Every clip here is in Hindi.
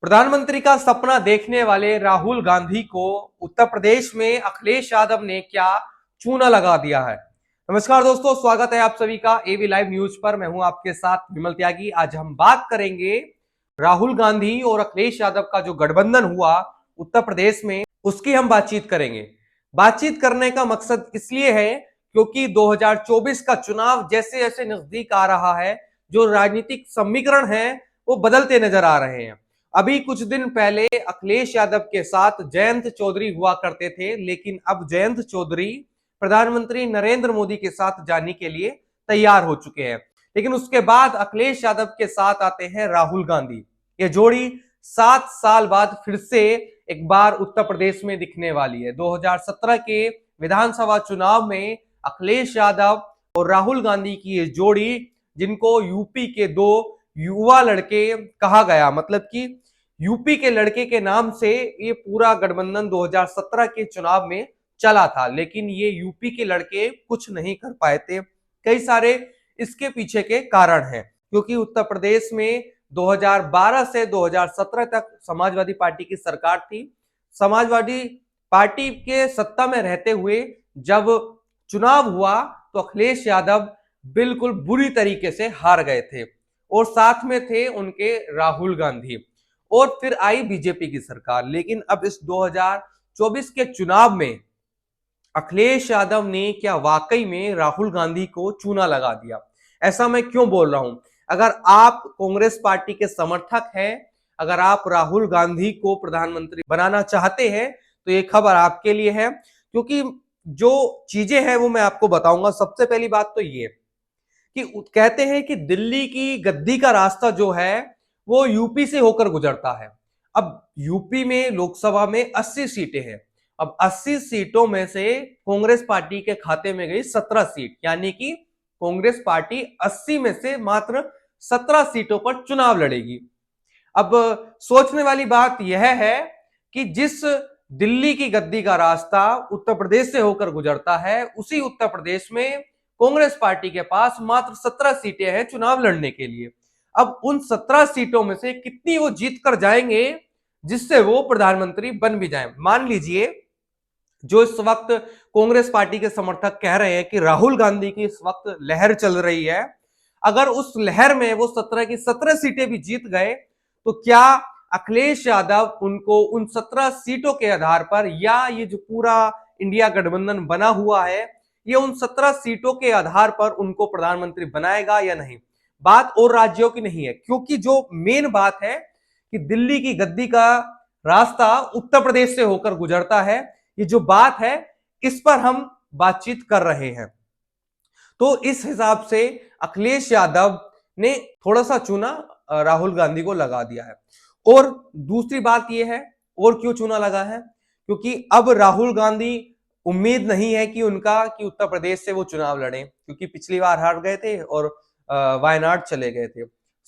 प्रधानमंत्री का सपना देखने वाले राहुल गांधी को उत्तर प्रदेश में अखिलेश यादव ने क्या चूना लगा दिया है। नमस्कार दोस्तों, स्वागत है आप सभी का एवी लाइव न्यूज पर। मैं हूं आपके साथ विमल त्यागी। आज हम बात करेंगे राहुल गांधी और अखिलेश यादव का जो गठबंधन हुआ उत्तर प्रदेश में, उसकी हम बातचीत करेंगे। बातचीत करने का मकसद इसलिए है क्योंकि 2024 का चुनाव जैसे जैसे नजदीक आ रहा है, जो राजनीतिक समीकरण है वो बदलते नजर आ रहे हैं। अभी कुछ दिन पहले अखिलेश यादव के साथ जयंत चौधरी हुआ करते थे, लेकिन अब जयंत चौधरी प्रधानमंत्री नरेंद्र मोदी के साथ जाने के लिए तैयार हो चुके हैं। लेकिन उसके बाद अखिलेश यादव के साथ आते हैं राहुल गांधी। ये जोड़ी 7 साल बाद फिर से एक बार उत्तर प्रदेश में दिखने वाली है। 2017 के विधानसभा चुनाव में अखिलेश यादव और राहुल गांधी की ये जोड़ी, जिनको यूपी के दो युवा लड़के कहा गया, मतलब कि यूपी के लड़के के नाम से ये पूरा गठबंधन 2017 के चुनाव में चला था, लेकिन ये यूपी के लड़के कुछ नहीं कर पाए थे। कई सारे इसके पीछे के कारण हैं, क्योंकि उत्तर प्रदेश में 2012 से 2017 तक समाजवादी पार्टी की सरकार थी। समाजवादी पार्टी के सत्ता में रहते हुए जब चुनाव हुआ तो अखिलेश यादव बिल्कुल बुरी तरीके से हार गए थे, और साथ में थे उनके राहुल गांधी। और फिर आई बीजेपी की सरकार। लेकिन अब इस 2024 के चुनाव में अखिलेश यादव ने क्या वाकई में राहुल गांधी को चूना लगा दिया। ऐसा मैं क्यों बोल रहा हूं? अगर आप कांग्रेस पार्टी के समर्थक हैं, अगर आप राहुल गांधी को प्रधानमंत्री बनाना चाहते हैं, तो ये खबर आपके लिए है। क्योंकि जो चीजें हैं वो मैं आपको बताऊंगा। सबसे पहली बात तो ये कि कहते हैं कि दिल्ली की गद्दी का रास्ता जो है वो यूपी से होकर गुजरता है। अब यूपी में लोकसभा में 80 सीटें हैं। अब 80 सीटों में से कांग्रेस पार्टी के खाते में गई 17 सीट, यानी कि कांग्रेस पार्टी 80 में से मात्र 17 सीटों पर चुनाव लड़ेगी। अब सोचने वाली बात यह है कि जिस दिल्ली की गद्दी का रास्ता उत्तर प्रदेश से होकर गुजरता है, उसी उत्तर प्रदेश में कांग्रेस पार्टी के पास मात्र 17 सीटें हैं चुनाव लड़ने के लिए। अब उन 17 सीटों में से कितनी वो जीत कर जाएंगे जिससे वो प्रधानमंत्री बन भी जाएं। मान लीजिए, जो इस वक्त कांग्रेस पार्टी के समर्थक कह रहे हैं कि राहुल गांधी की इस वक्त लहर चल रही है, अगर उस लहर में वो 17 की 17 सीटें भी जीत गए, तो क्या अखिलेश यादव उनको उन 17 सीटों के आधार पर, या ये जो पूरा इंडिया गठबंधन बना हुआ है, ये उन 17 सीटों के आधार पर उनको प्रधानमंत्री बनाएगा या नहीं? बात और राज्यों की नहीं है, क्योंकि जो मेन बात है कि दिल्ली की गद्दी का रास्ता उत्तर प्रदेश से होकर गुजरता है। ये जो बात है, इस पर हम बातचीत कर रहे हैं। तो इस हिसाब से अखिलेश यादव ने थोड़ा सा चूना राहुल गांधी को लगा दिया है। और दूसरी बात यह है, और क्यों चूना लगा है, क्योंकि अब राहुल गांधी उम्मीद नहीं है कि उनका कि उत्तर प्रदेश से वो चुनाव लड़े, क्योंकि पिछली बार हार गए थे और वायनाड चले गए थे।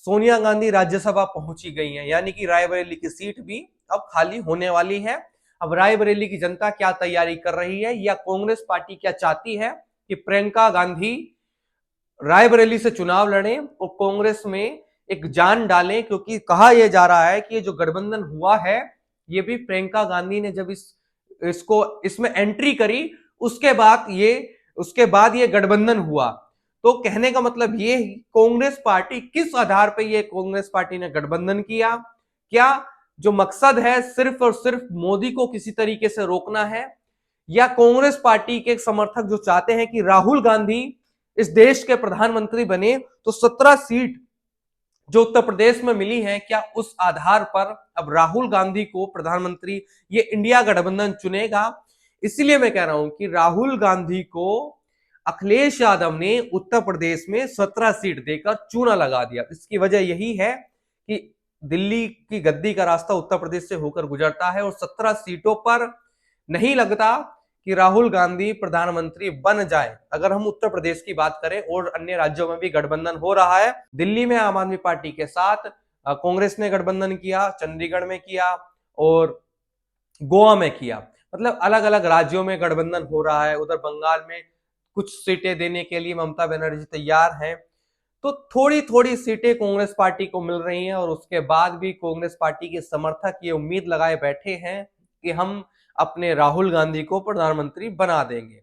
सोनिया गांधी राज्यसभा पहुंची गई हैं, यानी कि रायबरेली की सीट भी अब खाली होने वाली है। अब रायबरेली की जनता क्या तैयारी कर रही है, या कांग्रेस पार्टी क्या चाहती है कि प्रियंका गांधी रायबरेली से चुनाव लड़ें और कांग्रेस में एक जान डालें? क्योंकि कहा यह जा रहा है कि ये जो गठबंधन हुआ है, ये भी प्रियंका गांधी ने जब इसको इसमें एंट्री करी, उसके बाद ये गठबंधन हुआ। तो कहने का मतलब ये, कांग्रेस पार्टी किस आधार पर ये कांग्रेस पार्टी ने गठबंधन किया? क्या जो मकसद है सिर्फ और सिर्फ मोदी को किसी तरीके से रोकना है, या कांग्रेस पार्टी के समर्थक जो चाहते हैं कि राहुल गांधी इस देश के प्रधानमंत्री बने, तो 17 सीट जो उत्तर प्रदेश में मिली हैं, क्या उस आधार पर अब राहुल गांधी को प्रधानमंत्री ये इंडिया गठबंधन चुनेगा? इसलिए मैं कह रहा हूं कि राहुल गांधी को अखिलेश यादव ने उत्तर प्रदेश में 17 सीट देकर चूना लगा दिया। इसकी वजह यही है कि दिल्ली की गद्दी का रास्ता उत्तर प्रदेश से होकर गुजरता है, और 17 सीटों पर नहीं लगता कि राहुल गांधी प्रधानमंत्री बन जाए। अगर हम उत्तर प्रदेश की बात करें, और अन्य राज्यों में भी गठबंधन हो रहा है। दिल्ली में आम आदमी पार्टी के साथ कांग्रेस ने गठबंधन किया, चंडीगढ़ में किया और गोवा में किया। मतलब अलग अलग राज्यों में गठबंधन हो रहा है। उधर बंगाल में कुछ सीटें देने के लिए ममता बनर्जी तैयार हैं। तो थोड़ी थोड़ी सीटें कांग्रेस पार्टी को मिल रही हैं और उसके बाद भी कांग्रेस पार्टी के समर्थक ये उम्मीद लगाए बैठे हैं कि हम अपने राहुल गांधी को प्रधानमंत्री बना देंगे।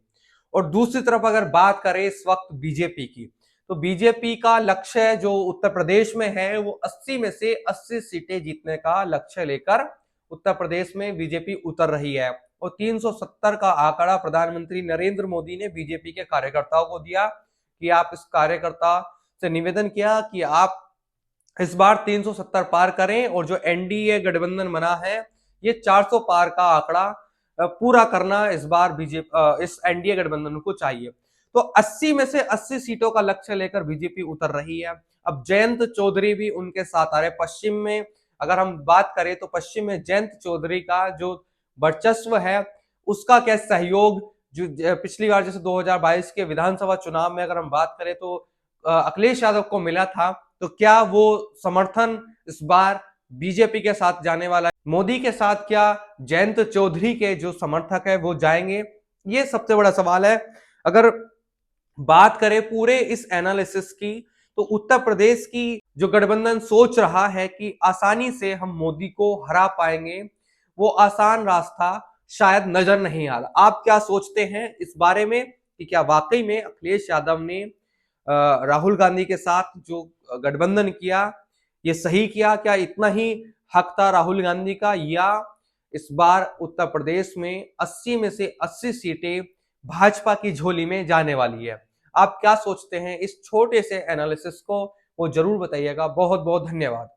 और दूसरी तरफ अगर बात करें इस वक्त बीजेपी की, तो बीजेपी का लक्ष्य जो उत्तर प्रदेश में है वो 80 में से 80 सीटें जीतने का लक्ष्य लेकर उत्तर प्रदेश में बीजेपी उतर रही है। और 370 का आंकड़ा प्रधानमंत्री नरेंद्र मोदी ने बीजेपी के कार्यकर्ताओं को दिया कि आप इस कार्यकर्ता से निवेदन किया कि आप इस बार 370 पार करें और जो एनडीए गठबंधन बना है ये 400 पार का आंकड़ा पूरा करना इस बार बीजेपी इस एनडीए गठबंधन को चाहिए। तो 80 में से 80 सीटों का लक्ष्य लेकर बीजेपी उतर रही है। अब जयंत चौधरी भी उनके साथ आ रहे। पश्चिम में अगर हम बात करें तो पश्चिम में जयंत चौधरी का जो वर्चस्व है उसका क्या सहयोग, जो पिछली बार जैसे 2022 के विधानसभा चुनाव में अगर हम बात करें तो अखिलेश यादव को मिला था, तो क्या वो समर्थन इस बार बीजेपी के साथ जाने वाला है? मोदी के साथ क्या जयंत चौधरी के जो समर्थक है वो जाएंगे? ये सबसे बड़ा सवाल है। अगर बात करें पूरे इस एनालिसिस की, तो उत्तर प्रदेश की जो गठबंधन सोच रहा है कि आसानी से हम मोदी को हरा पाएंगे, वो आसान रास्ता शायद नजर नहीं आ रहा। आप क्या सोचते हैं इस बारे में कि क्या वाकई में अखिलेश यादव ने राहुल गांधी के साथ जो गठबंधन किया ये सही किया? क्या इतना ही हक था राहुल गांधी का, या इस बार उत्तर प्रदेश में 80 में से 80 सीटें भाजपा की झोली में जाने वाली है? आप क्या सोचते हैं इस छोटे से एनालिसिस को वो जरूर बताइएगा। बहुत बहुत धन्यवाद।